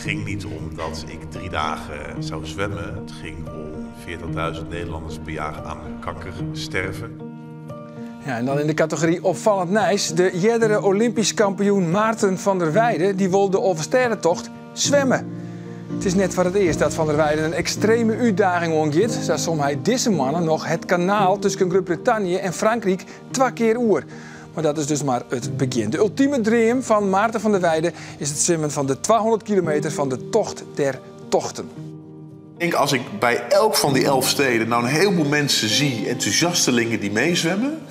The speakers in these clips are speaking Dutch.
ging niet om dat ik 3 dagen zou zwemmen. Het ging om 40.000 Nederlanders per jaar aan kanker sterven. Ja, en dan in de categorie opvallend nijs. De eerdere Olympisch kampioen Maarten van der Weijden die wil de Oversterentocht zwemmen. Het is net voor het eerst dat Van der Weijden een extreme uitdaging ongeeft. Zo som hij deze mannen nog het kanaal tussen Groot-Brittannië en Frankrijk 2 keer oer. Maar dat is dus maar het begin. De ultieme droom van Maarten van der Weijden is het zwemmen van de 200 kilometer van de Tocht der Tochten. Ik denk als ik bij elk van die 11 steden nou een heleboel mensen zie, enthousiastelingen die meezwemmen,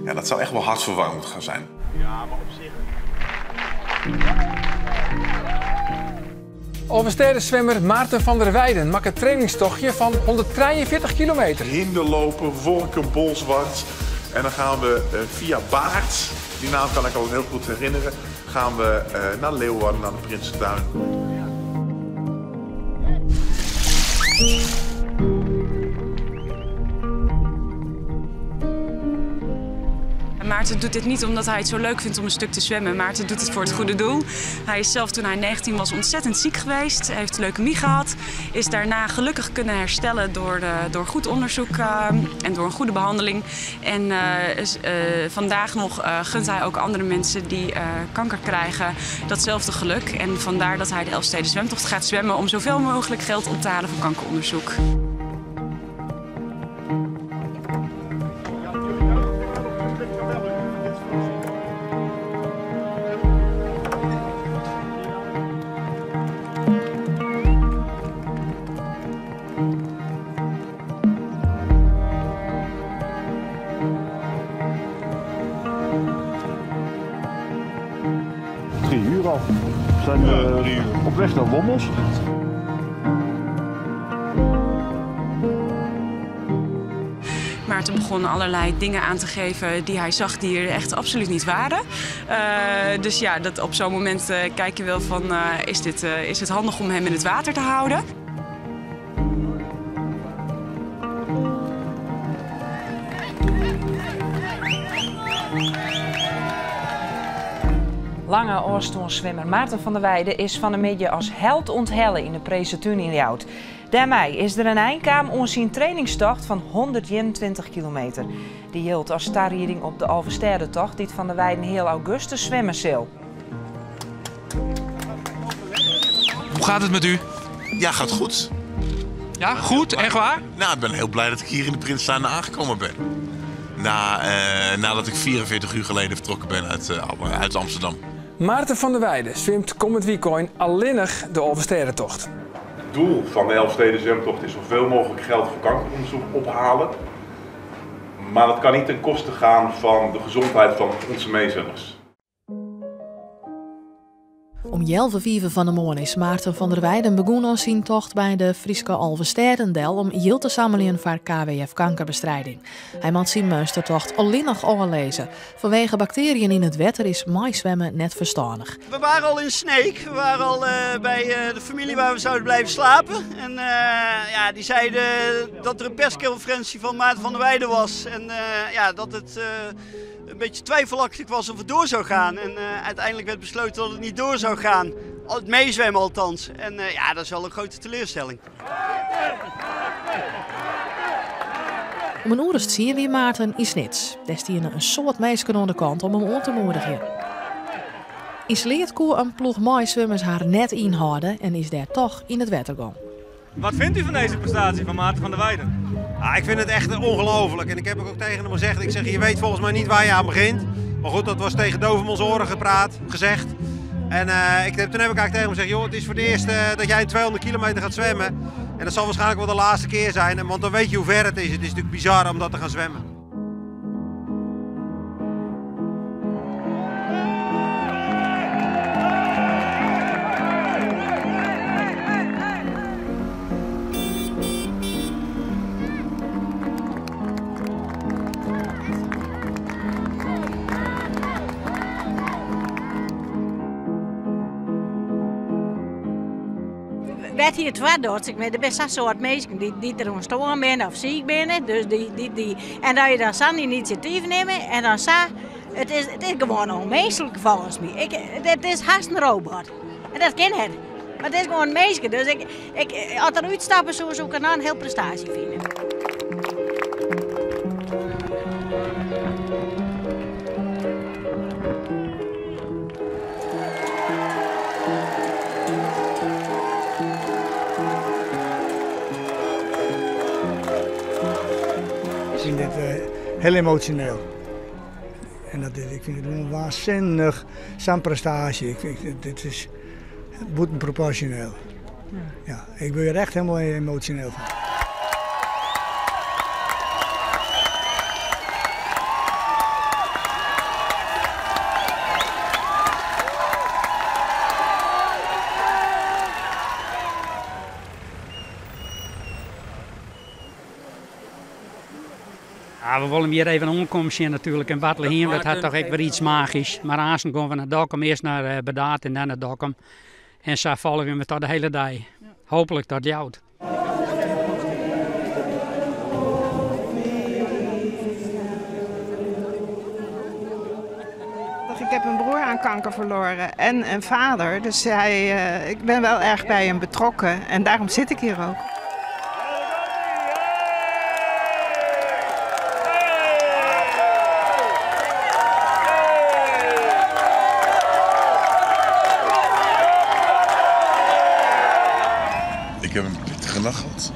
ja, dat zou echt wel hartverwarmend gaan zijn. Ja, maar op zich. Overstedenzwemmer Maarten van der Weijden maakt een trainingstochtje van 143 kilometer. Hinderlopen, Vorken, Bolsward. En dan gaan we via Baart, die naam kan ik al heel goed herinneren, gaan we naar Leeuwarden, naar de Prinsentuin. Maarten doet dit niet omdat hij het zo leuk vindt om een stuk te zwemmen. Maarten doet het voor het goede doel. Hij is zelf toen hij 19 was ontzettend ziek geweest. Hij heeft leukemie gehad. Is daarna gelukkig kunnen herstellen door goed onderzoek en door een goede behandeling. En vandaag nog gunt hij ook andere mensen die kanker krijgen datzelfde geluk. En vandaar dat hij de Elfsteden Zwemtocht gaat zwemmen om zoveel mogelijk geld op te halen voor kankeronderzoek. We zijn op weg naar Lommels. Maarten begon allerlei dingen aan te geven die hij zag die er echt absoluut niet waren. Dus ja, op zo'n moment kijk je wel van, is het handig om hem in het water te houden? Lange afstandszwemmer Maarten van der Weijden is van de media als held onthellen in de Presentuin in Ljouwert. Daarmee is er een eindkaam aan zijn trainingstocht van 121 kilometer. Die hield als startering op de Alversterrentocht die Van der Weijden heel augustus zwemmen zal. Hoe gaat het met u? Ja, gaat goed. Ja, goed? Echt waar? Nou, ik ben heel blij dat ik hier in de Prinsentuin aangekomen ben. Nadat ik 44 uur geleden vertrokken ben uit Amsterdam. Maarten van der Weijden zwemt komend weekend alleenig de Oversterentocht. Het doel van de Elfsteden Zwemtocht is zoveel mogelijk geld voor kankeronderzoek ophalen. Maar dat kan niet ten koste gaan van de gezondheid van onze meezwemmers. Om 11:05 van de morgen is Maarten van der Weijden begonnen aan zijn tocht bij de Frieske Alversterendel om geld te samelen voor KWF kankerbestrijding. Hij moet zijn meestertocht alleen nog aanlezen. Vanwege bacteriën in het water is maaizwemmen net verstandig. We waren al in Sneek, we waren al bij de familie waar we zouden blijven slapen. En ja, die zeiden dat er een persconferentie van Maarten van der Weijden was. En ja, dat het een beetje twijfelachtig was of het door zou gaan. En uiteindelijk werd besloten dat het niet door zou gaan. Het meezwemmen althans. En ja, dat is wel een grote teleurstelling. Om een oerst zien we Maarten in Snits. Daar stien een soort meisjes aan de kant om hem aan te moedigen. In Sleert kon een ploeg maaizwemmers haar net inhouden en is daar toch in het water gaan. Wat vindt u van deze prestatie van Maarten van der Weijden? Ik vind het echt ongelooflijk. En ik heb ook tegen hem gezegd, ik zeg, je weet volgens mij niet waar je aan begint. Maar goed, dat was tegen Dovermans oren gezegd. En toen heb ik eigenlijk tegen hem gezegd, joh, het is voor het eerst dat jij 200 kilometer gaat zwemmen. En dat zal waarschijnlijk wel de laatste keer zijn, want dan weet je hoe ver het is. Het is natuurlijk bizar om dat te gaan zwemmen. Werd hier het doet, maar er zijn soort mensen die er ontstaan zijn of ziek zijn. Dus en dat je dan zo'n initiatief neemt en dan zegt, het is gewoon onmenselijk volgens mij. Het is haast een robot. En dat kan het. Maar het is gewoon een meisje, dus als er uitstappen zo kan ik een heel prestatie vinden. Ik vind dit heel emotioneel. En ik vind het een waanzinnig prestatie. Ik vind dit is boetenproportioneel. Ja, ik ben er echt helemaal emotioneel van. Ja, we willen hier even omkomen zien natuurlijk in Bethlehem. Dat had toch echt weer iets magisch. Maar aanstaan gaan we naar Dokkum, eerst naar Bedaat en dan naar Dokkum. En zo volgen we tot de hele dag. Hopelijk tot jou. Ik heb een broer aan kanker verloren en een vader. Dus ik ben wel erg bij hem betrokken en daarom zit ik hier ook. Ik heb een pittige nacht gehad,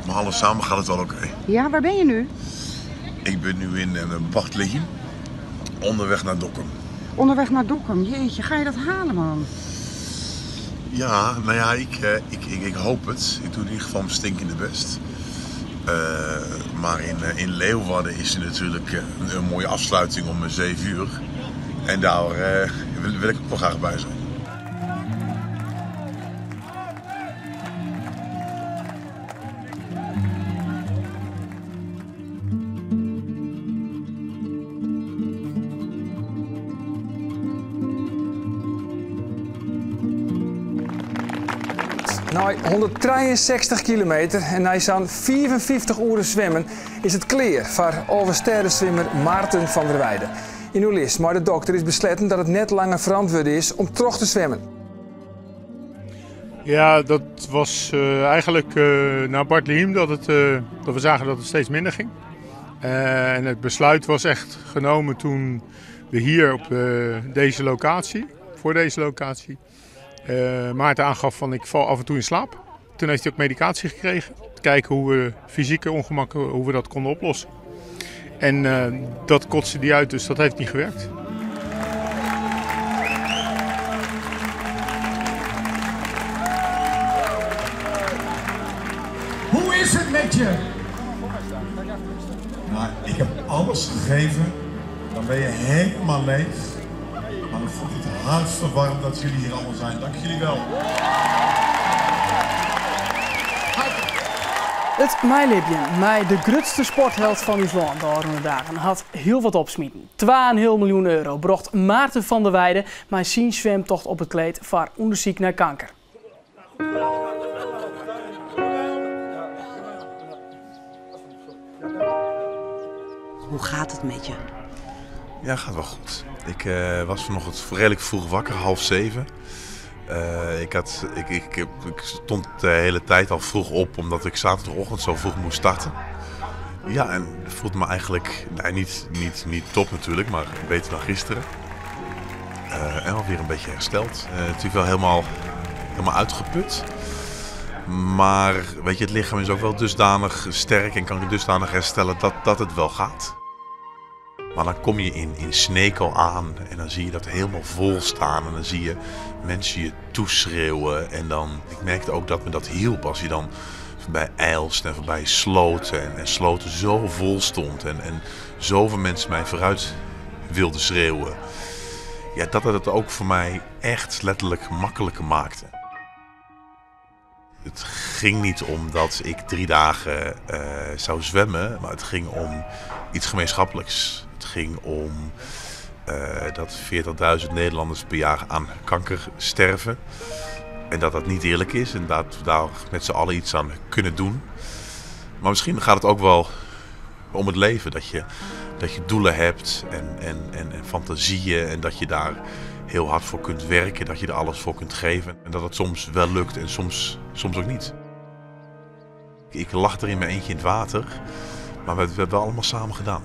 maar alles samen gaat het wel oké. Ja, waar ben je nu? Ik ben nu in Bethlehem, onderweg naar Dokkum. Onderweg naar Dokkum, jeetje, ga je dat halen, man? Ja, nou ja, ik hoop het. Ik doe in ieder geval mijn stinkende best. Maar in Leeuwarden is er natuurlijk een mooie afsluiting om 7 uur. En daar wil ik ook wel graag bij zijn. Na 163 kilometer en na zo'n 54 uur zwemmen is het klaar voor oversterrenzwemmer Maarten van der Weijden. In uw list, maar de dokter is besloten dat het net langer verantwoord is om terug te zwemmen. Ja, dat was eigenlijk naar Bethlehem dat we zagen dat het steeds minder ging. En het besluit was echt genomen toen we hier op deze locatie, voor deze locatie, Maarten aangaf van ik val af en toe in slaap. Toen heeft hij ook medicatie gekregen. Te kijken hoe we fysieke ongemakken, hoe we dat konden oplossen. En dat kotste hij uit, dus dat heeft niet gewerkt. Hoe is het met je? Nou, ik heb alles gegeven. Dan ben je helemaal leeg. Maar ik vond het hartverwarmend dat jullie hier allemaal zijn. Dank jullie wel. Het meilibjen, mij de grootste sportheld van ons land de oranje dagen, had heel wat opsmieten. 2,5 miljoen euro bracht Maarten van der Weijden met zijn zwemtocht op het kleed voor onderzoek naar kanker. Hoe gaat het met je? Ja, gaat wel goed. Ik was vanochtend redelijk vroeg wakker, 6:30. Ik stond de hele tijd al vroeg op, omdat ik zaterdagochtend zo vroeg moest starten. Ja, en het voelt me eigenlijk niet top natuurlijk, maar beter dan gisteren. En alweer een beetje hersteld. Natuurlijk wel helemaal uitgeput. Maar weet je, het lichaam is ook wel dusdanig sterk en kan ik dusdanig herstellen dat het wel gaat. Maar dan kom je in Sneek al aan en dan zie je dat helemaal vol staan en dan zie je mensen je toeschreeuwen. En dan, ik merkte ook dat me dat hielp als je dan voorbij Eilst en voorbij Sloten en Sloten zo vol stond en zoveel mensen mij vooruit wilden schreeuwen. Ja, dat het ook voor mij echt letterlijk makkelijker maakte. Het ging niet om dat ik 3 dagen zou zwemmen, maar het ging om iets gemeenschappelijks. Het ging om dat 40.000 Nederlanders per jaar aan kanker sterven. En dat dat niet eerlijk is en dat we daar met z'n allen iets aan kunnen doen. Maar misschien gaat het ook wel om het leven. Dat je doelen hebt en fantasieën en dat je daar heel hard voor kunt werken, dat je er alles voor kunt geven. En dat het soms wel lukt en soms ook niet. Ik lag er in mijn eentje in het water, maar we hebben het wel allemaal samen gedaan.